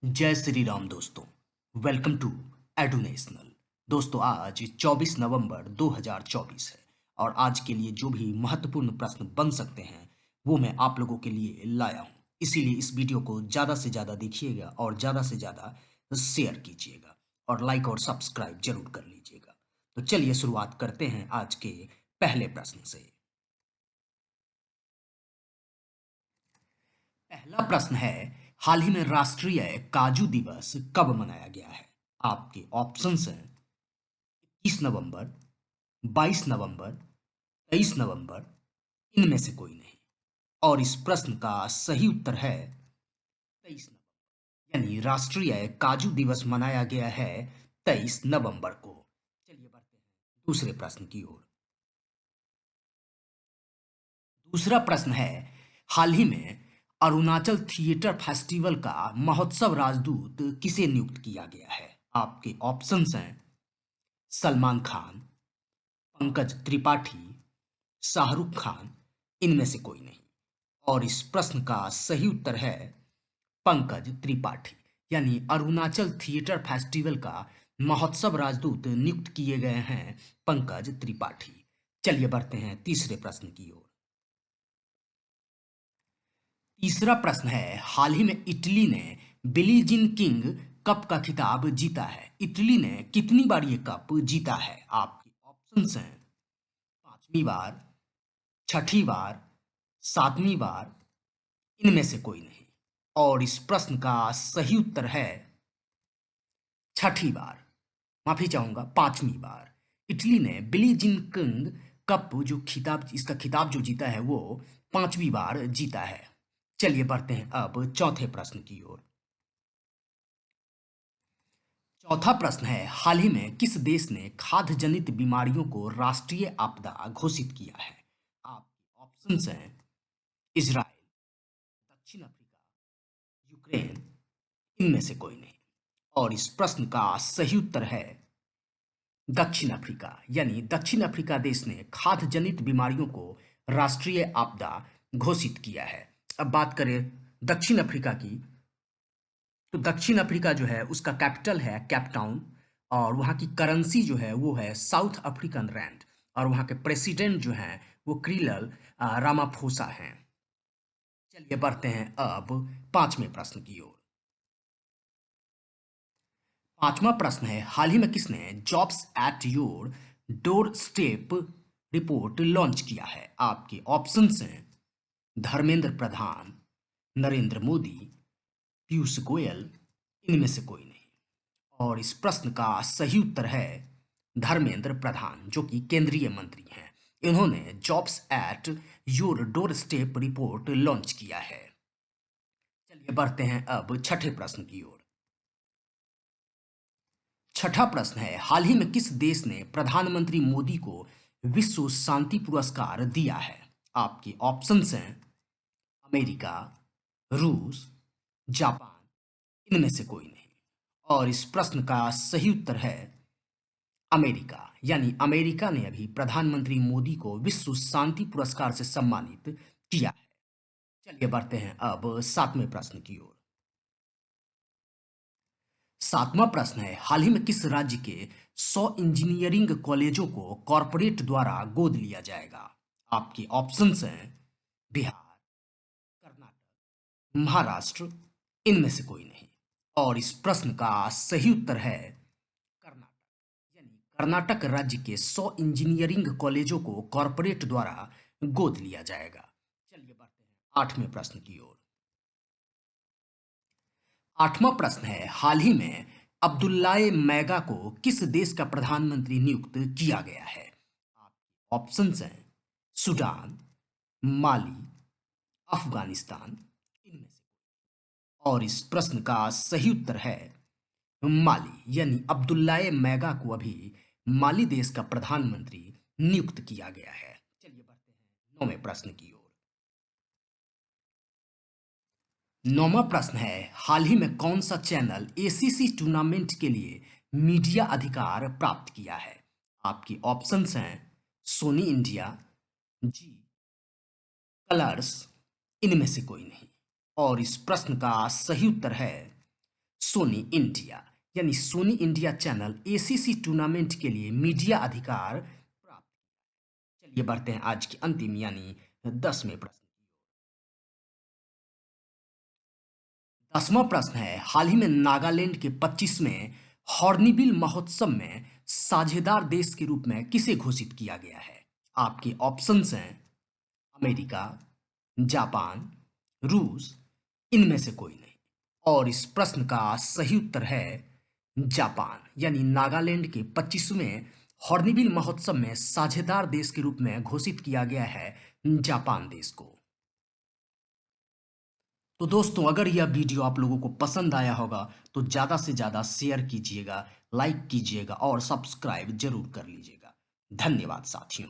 जय श्री राम दोस्तों। Welcome to Edunational. दोस्तों, आज 24 नवंबर 2024 है और आज के लिए जो भी महत्वपूर्ण प्रश्न बन सकते हैं वो मैं आप लोगों के लिए लाया हूं। इसीलिए इस वीडियो को ज़्यादा से ज़्यादा देखिएगा और ज़्यादा से ज़्यादा शेयर कीजिएगा और लाइक और सब्सक्राइब जरूर कर लीजिएगा। तो चलिए शुरुआत करते हैं आज के पहले प्रश्न से। पहला प्रश्न है, हाल ही में राष्ट्रीय काजू दिवस कब मनाया गया है? आपके ऑप्शंस हैं 30 नवंबर, 22 नवंबर, 23 नवंबर, इनमें से कोई नहीं। और इस प्रश्न का सही उत्तर है 23 नवंबर, यानी राष्ट्रीय काजू दिवस मनाया गया है 23 नवंबर को। चलिए बढ़ते हैं दूसरे प्रश्न की ओर। दूसरा प्रश्न है, हाल ही में अरुणाचल थिएटर फेस्टिवल का महोत्सव राजदूत किसे नियुक्त किया गया है? आपके ऑप्शंस हैं सलमान खान, पंकज त्रिपाठी, शाहरुख खान, इनमें से कोई नहीं। और इस प्रश्न का सही उत्तर है पंकज त्रिपाठी, यानी अरुणाचल थिएटर फेस्टिवल का महोत्सव राजदूत नियुक्त किए गए हैं पंकज त्रिपाठी। चलिए बढ़ते हैं तीसरे प्रश्न की ओर। तीसरा प्रश्न है, हाल ही में इटली ने बिली जीन किंग कप का खिताब जीता है। इटली ने कितनी बार ये कप जीता है? आपके ऑप्शंस हैं पांचवी बार, छठी बार, सातवीं बार, इनमें से कोई नहीं। और इस प्रश्न का सही उत्तर है छठी बार, माफी चाहूंगा, पांचवी बार। इटली ने बिली जिन किंग कप जो खिताब, इसका खिताब जो जीता है वो पांचवी बार जीता है। चलिए बढ़ते हैं अब चौथे प्रश्न की ओर। चौथा प्रश्न है, हाल ही में किस देश ने खाद्य जनित बीमारियों को राष्ट्रीय आपदा घोषित किया है? आपके ऑप्शंस हैं इजराइल, दक्षिण अफ्रीका, यूक्रेन, इनमें से कोई नहीं। और इस प्रश्न का सही उत्तर है दक्षिण अफ्रीका, यानी दक्षिण अफ्रीका देश ने खाद्य जनित बीमारियों को राष्ट्रीय आपदा घोषित किया है। अब बात करें दक्षिण अफ्रीका की, तो दक्षिण अफ्रीका जो है उसका कैपिटल है कैपटाउन और वहाँ की करेंसी जो है वो है साउथ अफ्रीकन रैंड और वहाँ के प्रेसिडेंट जो हैं वो क्रिलल रामाफोसा हैं। चलिए बढ़ते हैं अब पांचवें प्रश्न की ओर। पांचवा प्रश्न है, हाल ही में किसने jobs at your door step report launch किया है? आपके ऑप्शंस हैं धर्मेंद्र प्रधान, नरेंद्र मोदी, पीयूष गोयल, इनमें से कोई नहीं। और इस प्रश्न का सही उत्तर है धर्मेंद्र प्रधान, जो कि केंद्रीय मंत्री हैं। इन्होंने jobs at your door step report launch किया है। चलिए बढ़ते हैं अब छठे प्रश्न की ओर। छठा प्रश्न है, हाल ही में किस देश ने प्रधानमंत्री मोदी को विश्व शांति पुरस्कार दिया है? आपके ऑप्शंस हैं अमेरिका, रूस, जापान, इनमें से कोई नहीं। और इस प्रश्न का सही उत्तर है अमेरिका, यानी अमेरिका ने अभी प्रधानमंत्री मोदी को विश्व शांति पुरस्कार से सम्मानित किया है। चलिए बढ़ते हैं अब सातवें प्रश्न की ओर। सातवां प्रश्न है, हाल ही में किस राज्य के 100 इंजीनियरिंग कॉलेजों को कॉरपोरेट द्वारा गोद लिया जाएगा? आपके ऑप्शंस हैं बिहार, कर्नाटक, महाराष्ट्र, इनमें से कोई नहीं। और इस प्रश्न का सही उत्तर है कर्नाटक, यानी कर्नाटक राज्य के 100 इंजीनियरिंग कॉलेजों को कॉरपोरेट द्वारा गोद लिया जाएगा। चलिए बढ़ते हैं आठवें प्रश्न की ओर। आठवां प्रश्न है, हाल ही में अब्दुल्लाह मैगा को किस देश का प्रधानमंत्री नियुक्त किया गया है? आपके ऑप्शंस हैं सूडान, माली, अफगानिस्तान, इनमें से। और इस प्रश्न का सही उत्तर है माली, यानी अब्दुल्लाह मैगा को अभी माली देश का प्रधानमंत्री नियुक्त किया गया है। चलिए बढ़ते हैं नौवें प्रश्न की ओर। नौवां प्रश्न है, हाल ही में कौन सा चैनल एसीसी टूर्नामेंट के लिए मीडिया अधिकार प्राप्त किया है? आपकी ऑप्शंस हैं सोनी इंडिया, जी, कलर्स, इनमें से कोई नहीं। और इस प्रश्न का सही उत्तर है सोनी इंडिया यानी Soni India channel ACC tournament के लिए मीडिया अधिकार प्राप्त। चलिए बढ़ते हैं आज के अंतिम यानी 10वें प्रश्न। 10वां प्रश्न है, हाल ही में नागालैंड के 25वें हॉर्नबिल महोत्सव में साझेदार देश के रूप में किसे घोषित किया गया है? आपके ऑप्शंस हैं अमेरिका, जापान, रूस, इनमें से कोई नहीं। और इस प्रश्न का सही उत्तर है जापान, यानी नागालैंड के 25वें हॉर्नबिल महोत्सव में साझेदार देश के रूप में घोषित किया गया है जापान देश को। तो दोस्तों, अगर यह वीडियो आप लोगों को पसंद आया होगा तो ज़्यादा से ज़्यादा शेयर कीजिएगा, लाइक कीजिएगा और सब्सक्राइब जरूर कर लीजिएगा। धन्यवाद साथियों।